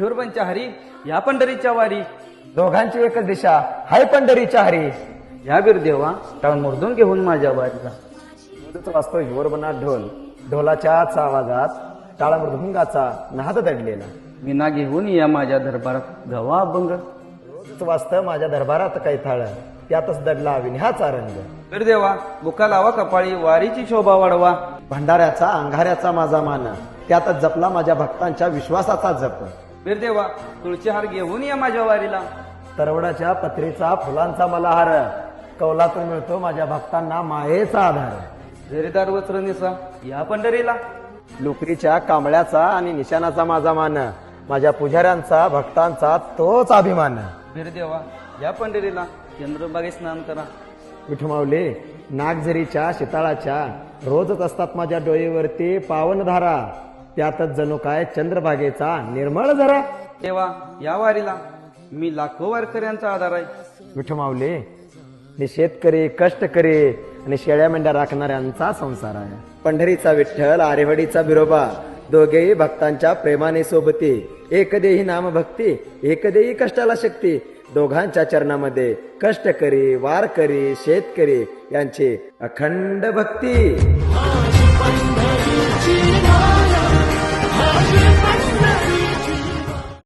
विठुरपंच्या हरी या पंढरीच्या वारी, दोघांची एकच दिशा हाय पंढरीच्या हरी. या बिरदेवा टाळ मुरदून घेऊन माझ्या वारीला. वाजतो हिवरबना ढोल, ढोलाच्याच आवाजात टाळा मृदुंगाचा नाद दडलेला. विना घेऊन या माझ्या दरबारात गवा अभंग. रोजच वाजतं माझ्या दरबारात काही थाळ, त्यातच दडला विन्हाचा रंग. बिरदेवा बुका लावा कपाळी, वारीची शोभा वाढवा. भंडाऱ्याचा अंगाऱ्याचा माझा मान, त्यातच जपला माझ्या भक्तांच्या विश्वासाचा जप. बिरदेवा तुळशी हार घेऊन या माझ्या वारीला. तरवडाच्या पत्रीचा फुलांचा मला हार, कौलातून मिळतो माझ्या भक्तांना मायेचा आधार. झेरीदार वस्त्र निसा या पंढरीला. लोकरीच्या कांबळ्याचा आणि निशाणाचा माझा मान, माझ्या पुजाऱ्यांचा भक्तांचा तोच अभिमान. बिरदेवा या पंढरीला चंद्रभागे स्नान करा. विठुमावले नागझरीच्या शीताळाच्या रोजच असतात माझ्या डोळेवरती पावनधारा, त्यातच जणू काय चंद्रभागेचा निर्मळ झरा. देवा या वारीला मी लाखो वारकऱ्यांचा आधार आहे. विठुमावले हे शेतकरी कष्टकरी आणि शेळ्या मेंढ्या राखणाऱ्यांचा संसार आहे. पंढरीचा विठ्ठल आरेवाडीचा बिरोबा, दोघेही भक्तांच्या प्रेमाने सोबती. एक देही नाम भक्ती, एक देही कष्टाला शक्ती. दोघांच्या चरणामध्ये कष्टकरी वारकरी शेतकरी यांची अखंड भक्ती.